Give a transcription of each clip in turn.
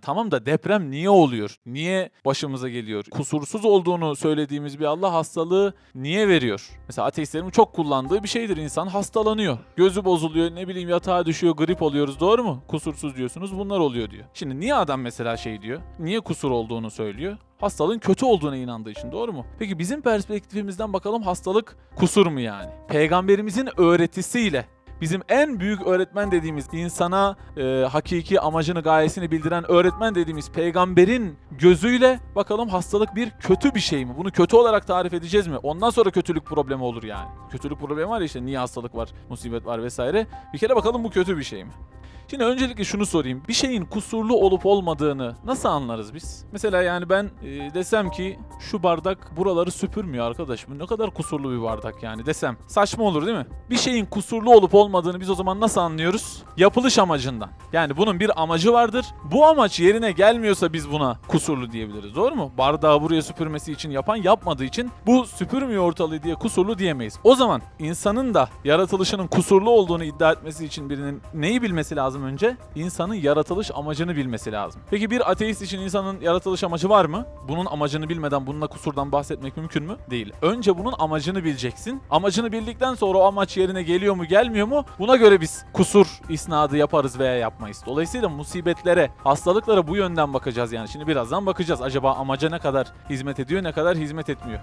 Tamam da deprem niye oluyor? Niye başımıza geliyor? Kusursuz olduğunu söylediğimiz bir Allah hastalığı niye veriyor? Mesela ateistlerin çok kullandığı bir şeydir. İnsan hastalanıyor. Gözü bozuluyor, ne bileyim yatağa düşüyor, grip oluyoruz, doğru mu? Kusursuz diyorsunuz, bunlar oluyor diyor. Şimdi niye adam mesela şey diyor? Niye kusur olduğunu söylüyor? Hastalığın kötü olduğuna inandığı için, doğru mu? Peki bizim perspektifimizden bakalım, hastalık kusur mu yani? Peygamberimizin öğretisiyle bizim en büyük öğretmen dediğimiz, insana hakiki amacını, gayesini bildiren öğretmen dediğimiz peygamberin gözüyle bakalım hastalık bir kötü bir şey mi? Bunu kötü olarak tarif edeceğiz mi? Ondan sonra kötülük problemi olur yani. Kötülük problemi var ya, işte niye hastalık var, musibet var vesaire. Bir kere bakalım bu kötü bir şey mi? Şimdi öncelikle şunu sorayım. Bir şeyin kusurlu olup olmadığını nasıl anlarız biz? Mesela yani ben desem ki şu bardak buraları süpürmüyor arkadaş. Bu ne kadar kusurlu bir bardak yani desem. Saçma olur değil mi? Bir şeyin kusurlu olup olmadığını biz o zaman nasıl anlıyoruz? Yapılış amacından. Yani bunun bir amacı vardır. Bu amaç yerine gelmiyorsa biz buna kusurlu diyebiliriz. Doğru mu? Bardağı buraya süpürmesi için yapan yapmadığı için bu süpürmüyor ortalığı diye kusurlu diyemeyiz. O zaman insanın da yaratılışının kusurlu olduğunu iddia etmesi için birinin neyi bilmesi lazım önce? İnsanın yaratılış amacını bilmesi lazım. Peki bir ateist için insanın yaratılış amacı var mı? Bunun amacını bilmeden bununla kusurdan bahsetmek mümkün mü? Değil. Önce bunun amacını bileceksin. Amacını bildikten sonra o amaç yerine geliyor mu, gelmiyor mu? Buna göre biz kusur isnadı yaparız veya yapmayız. Dolayısıyla musibetlere, hastalıklara bu yönden bakacağız yani. Şimdi birazdan bakacağız. Acaba amaca ne kadar hizmet ediyor, ne kadar hizmet etmiyor?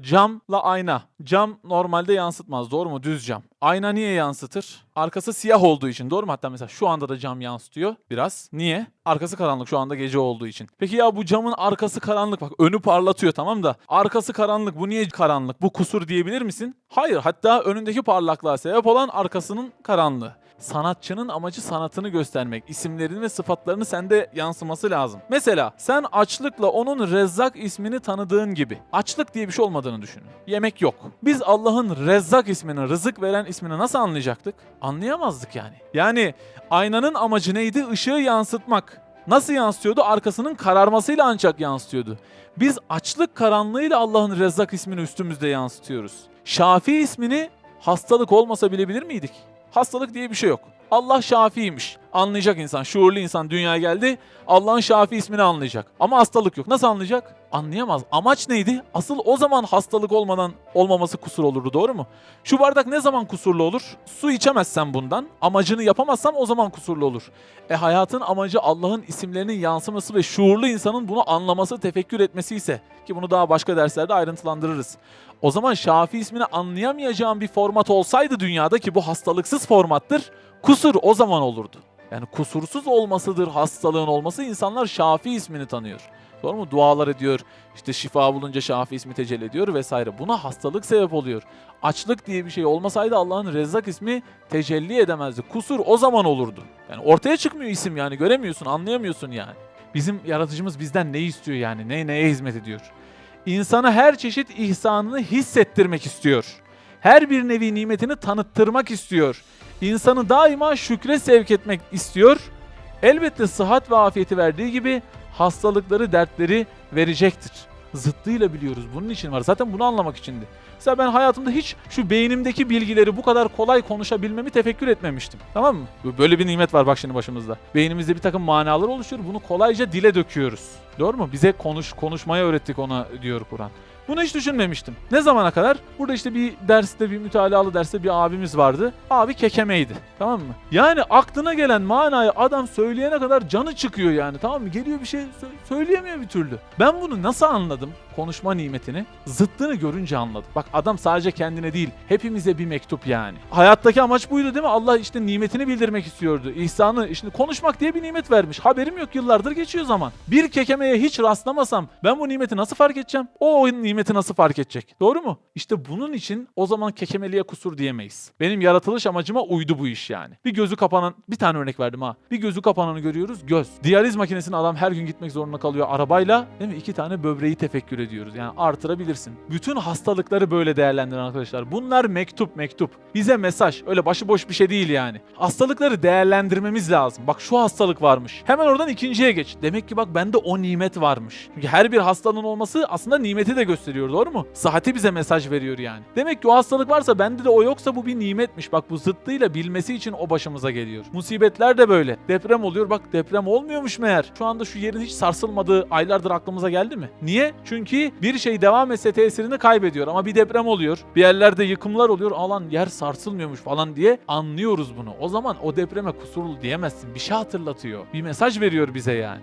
Camla ayna. Cam normalde yansıtmaz, doğru mu? Düz cam. Ayna niye yansıtır? Arkası siyah olduğu için, doğru mu? Hatta mesela şu anda da cam yansıtıyor biraz. Niye? Arkası karanlık, şu anda gece olduğu için. Peki ya bu camın arkası karanlık, bak önü parlatıyor, tamam da arkası karanlık, bu niye karanlık? Bu kusur diyebilir misin? Hayır, hatta önündeki parlaklığa sebep olan arkasının karanlığı. Sanatçının amacı sanatını göstermek. İsimlerini ve sıfatlarını sende yansıması lazım. Mesela sen açlıkla onun Rezzak ismini tanıdığın gibi. Açlık diye bir şey olmadığını düşünün. Yemek yok. Biz Allah'ın Rezzak ismini, rızık veren ismini nasıl anlayacaktık? Anlayamazdık yani. Yani aynanın amacı neydi? Işığı yansıtmak. Nasıl yansıtıyordu? Arkasının kararmasıyla ancak yansıtıyordu. Biz açlık karanlığıyla Allah'ın Rezzak ismini üstümüzde yansıtıyoruz. Şafi ismini hastalık olmasa bilebilir miydik? Hastalık diye bir şey yok. Allah Şafi'ymiş. Anlayacak insan, şuurlu insan dünyaya geldi. Allah'ın Şafi ismini anlayacak. Ama hastalık yok. Nasıl anlayacak? Anlayamaz. Amaç neydi? Asıl o zaman hastalık olmaması kusur olurdu, doğru mu? Şu bardak ne zaman kusurlu olur? Su içemezsem bundan, amacını yapamazsam o zaman kusurlu olur. Hayatın amacı Allah'ın isimlerinin yansıması ve şuurlu insanın bunu anlaması, tefekkür etmesi ise, ki bunu daha başka derslerde ayrıntılandırırız. O zaman Şafi ismini anlayamayacağım bir format olsaydı dünyada, ki bu hastalıksız formattır, kusur o zaman olurdu. Yani kusursuz olmasıdır hastalığın olması, insanlar Şafi ismini tanıyor. Doğru mu? Dualar ediyor, işte şifa bulunca Şafi ismi tecelli ediyor vesaire. Buna hastalık sebep oluyor. Açlık diye bir şey olmasaydı Allah'ın Rezzak ismi tecelli edemezdi. Kusur o zaman olurdu. Yani ortaya çıkmıyor isim, yani göremiyorsun, anlayamıyorsun yani. Bizim yaratıcımız bizden ne istiyor yani? Neye hizmet ediyor? İnsana her çeşit ihsanını hissettirmek istiyor. Her bir nevi nimetini tanıttırmak istiyor. İnsanı daima şükre sevk etmek istiyor. Elbette sıhhat ve afiyeti verdiği gibi hastalıkları, dertleri verecektir. Zıttıyla biliyoruz. Bunun için var. Zaten bunu anlamak içindi. Mesela ben hayatımda hiç şu beynimdeki bilgileri bu kadar kolay konuşabilmemi tefekkür etmemiştim. Tamam mı? Böyle bir nimet var bak şimdi başımızda. Beynimizde bir takım manalar oluşuyor. Bunu kolayca dile döküyoruz. Doğru mu? Bize konuşmayı öğrettik ona, diyor Kur'an. Bunu hiç düşünmemiştim. Ne zamana kadar? Burada işte bir derste, bir mütalalı derste bir abimiz vardı. Abi kekemeydi. Tamam mı? Yani aklına gelen manayı adam söyleyene kadar canı çıkıyor yani. Tamam mı? Geliyor bir şey söyleyemiyor bir türlü. Ben bunu nasıl anladım? Konuşma nimetini. Zıttını görünce anladım. Bak adam sadece kendine değil, hepimize bir mektup yani. Hayattaki amaç buydu değil mi? Allah işte nimetini bildirmek istiyordu. İhsanı, işte konuşmak diye bir nimet vermiş. Haberim yok, yıllardır geçiyor zaman. Bir kekemeye hiç rastlamasam ben bu nimeti nasıl fark edeceğim? O nimeti nasıl fark edecek? Doğru mu? İşte bunun için o zaman kekemeliğe kusur diyemeyiz. Benim yaratılış amacıma uydu bu iş yani. Bir gözü kapanan, bir tane örnek verdim ha. Bir gözü kapananı görüyoruz, göz. Diyaliz makinesine adam her gün gitmek zorunda kalıyor arabayla. Değil mi? 2 tane böbreği tefekkür ediyoruz. Yani artırabilirsin. Bütün hastalıkları böyle değerlendirin arkadaşlar. Bunlar mektup. Bize mesaj. Öyle başıboş bir şey değil yani. Hastalıkları değerlendirmemiz lazım. Bak şu hastalık varmış. Hemen oradan ikinciye geç. Demek ki bak bende o nimet varmış. Çünkü her bir hastalığın olması aslında nimeti de gösteriyor. gösteriyor, doğru mu? Sıhhati bize mesaj veriyor yani. Demek ki o hastalık varsa bende de o yoksa bu bir nimetmiş. Bak bu zıttıyla bilmesi için o başımıza geliyor. Musibetler de böyle. Deprem oluyor, bak deprem olmuyormuş meğer. Şu anda şu yerin hiç sarsılmadığı aylardır aklımıza geldi mi? Niye? Çünkü bir şey devam etse tesirini kaybediyor ama bir deprem oluyor. Bir yerlerde yıkımlar oluyor. Alan yer sarsılmıyormuş falan diye anlıyoruz bunu. O zaman o depreme kusurlu diyemezsin. Bir şey hatırlatıyor. Bir mesaj veriyor bize yani.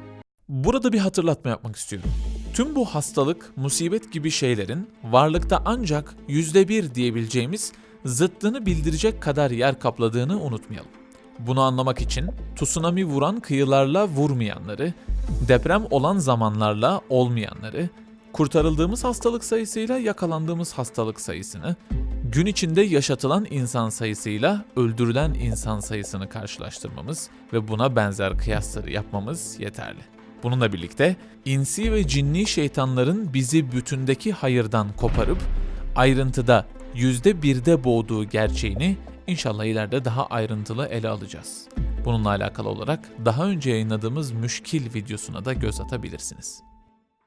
Burada bir hatırlatma yapmak istiyorum. Tüm bu hastalık, musibet gibi şeylerin varlıkta ancak %1 diyebileceğimiz zıttını bildirecek kadar yer kapladığını unutmayalım. Bunu anlamak için tsunami vuran kıyılarla vurmayanları, deprem olan zamanlarla olmayanları, kurtarıldığımız hastalık sayısıyla yakalandığımız hastalık sayısını, gün içinde yaşatılan insan sayısıyla öldürülen insan sayısını karşılaştırmamız ve buna benzer kıyasları yapmamız yeterli. Bununla birlikte insi ve cinni şeytanların bizi bütündeki hayırdan koparıp ayrıntıda %1'de boğduğu gerçeğini inşallah ileride daha ayrıntılı ele alacağız. Bununla alakalı olarak daha önce yayınladığımız müşkil videosuna da göz atabilirsiniz.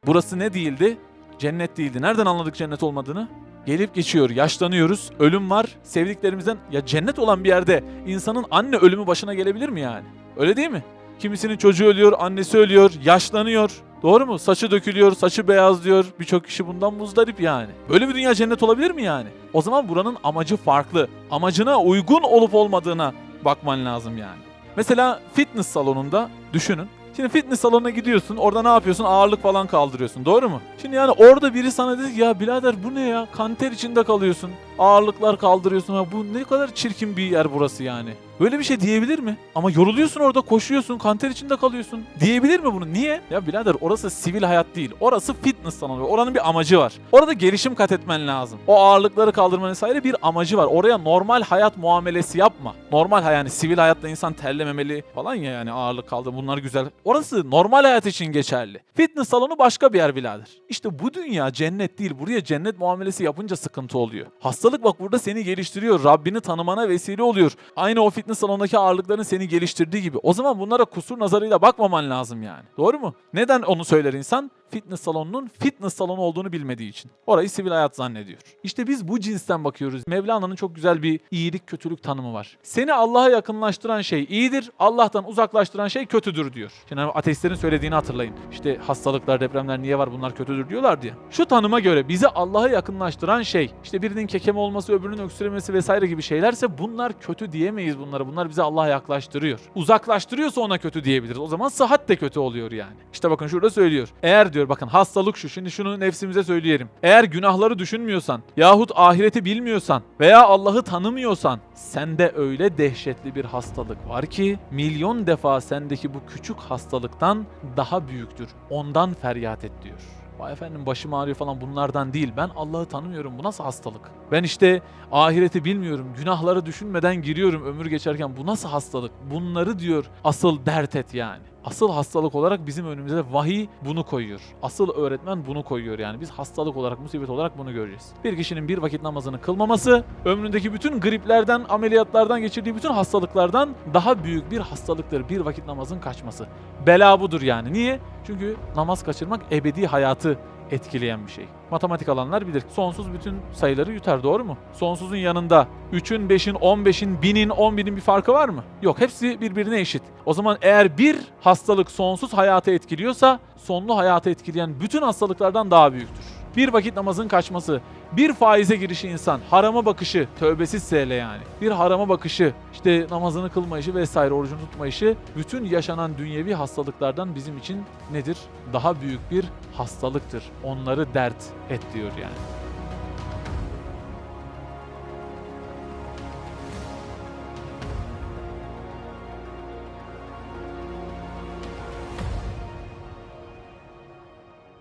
Burası ne değildi? Cennet değildi. Nereden anladık cennet olmadığını? Gelip geçiyor, yaşlanıyoruz, ölüm var, sevdiklerimizden... Ya cennet olan bir yerde insanın anne ölümü başına gelebilir mi yani? Öyle değil mi? Kimisinin çocuğu ölüyor, annesi ölüyor, yaşlanıyor. Doğru mu? Saçı dökülüyor, saçı beyazlıyor. Birçok kişi bundan muzdarip yani. Böyle bir dünya cennet olabilir mi yani? O zaman buranın amacı farklı. Amacına uygun olup olmadığına bakman lazım yani. Mesela fitness salonunda düşünün. Şimdi fitness salonuna gidiyorsun, orada ne yapıyorsun? Ağırlık falan kaldırıyorsun, doğru mu? Şimdi yani orada biri sana dedi ya birader bu ne ya? Kanter içinde kalıyorsun, ağırlıklar kaldırıyorsun. Ha, bu ne kadar çirkin bir yer burası yani. Böyle bir şey diyebilir mi? Ama yoruluyorsun orada, koşuyorsun, kanter içinde kalıyorsun. Diyebilir mi bunu? Niye? Ya birader orası sivil hayat değil. Orası fitness salonu. Oranın bir amacı var. Orada gelişim kat etmen lazım. O ağırlıkları kaldırma vesaire bir amacı var. Oraya normal hayat muamelesi yapma. Normal yani sivil hayatta insan terlememeli falan ya yani ağırlık kaldır. Bunlar güzel. Orası normal hayat için geçerli. Fitness salonu başka bir yer birader. İşte bu dünya cennet değil. Buraya cennet muamelesi yapınca sıkıntı oluyor. Hastalık bak burada seni geliştiriyor. Rabbini tanımana vesile oluyor. Aynı o fitness salonundaki ağırlıkların seni geliştirdiği gibi. O zaman bunlara kusur nazarıyla bakmaman lazım yani. Doğru mu? Neden onu söyler insan? Fitness salonunun fitness salonu olduğunu bilmediği için. Orayı sivil hayat zannediyor. İşte biz bu cinsten bakıyoruz. Mevlana'nın çok güzel bir iyilik kötülük tanımı var. Seni Allah'a yakınlaştıran şey iyidir, Allah'tan uzaklaştıran şey kötüdür diyor. Şimdi ateistlerin söylediğini hatırlayın. İşte hastalıklar, depremler niye var bunlar kötüdür diyorlar diye. Şu tanıma göre bizi Allah'a yakınlaştıran şey, işte birinin kekeme olması, öbürünün öksüremesi vesaire gibi şeylerse bunlar kötü diyemeyiz bunlara. Bunlar bizi Allah'a yaklaştırıyor. Uzaklaştırıyorsa ona kötü diyebiliriz. O zaman sıhhat de kötü oluyor yani. İşte bakın şurada söylüyor. Eğer diyor bakın hastalık şu. Şimdi şunu nefsimize söyleyelim. Eğer günahları düşünmüyorsan yahut ahireti bilmiyorsan veya Allah'ı tanımıyorsan sende öyle dehşetli bir hastalık var ki milyon defa sendeki bu küçük hastalıktan daha büyüktür. Ondan feryat et diyor. Vay efendim başım ağrıyor falan bunlardan değil. Ben Allah'ı tanımıyorum. Bu nasıl hastalık? Ben işte ahireti bilmiyorum. Günahları düşünmeden giriyorum ömür geçerken. Bu nasıl hastalık? Bunları diyor asıl dert et yani. Asıl hastalık olarak bizim önümüze vahiy bunu koyuyor. Asıl öğretmen bunu koyuyor yani. Biz hastalık olarak, musibet olarak bunu göreceğiz. Bir kişinin bir vakit namazını kılmaması, ömründeki bütün griplerden, ameliyatlardan, geçirdiği bütün hastalıklardan daha büyük bir hastalıktır. Bir vakit namazın kaçması. Bela budur yani. Niye? Çünkü namaz kaçırmak ebedi hayatı etkileyen bir şey. Matematik alanlar bilir. Sonsuz bütün sayıları yutar, doğru mu? Sonsuzun yanında 3'ün, 5'in, 15'in, 1000'in, 10.000'in bir farkı var mı? Yok. Hepsi birbirine eşit. O zaman eğer bir hastalık sonsuz hayatı etkiliyorsa sonlu hayatı etkileyen bütün hastalıklardan daha büyüktür. Bir vakit namazın kaçması, bir faize girişi insan, harama bakışı, tövbesizse hele yani. Bir harama bakışı, işte namazını kılmayışı vesaire, orucunu tutmayışı, bütün yaşanan dünyevi hastalıklardan bizim için nedir? Daha büyük bir hastalıktır. Onları dert et diyor yani.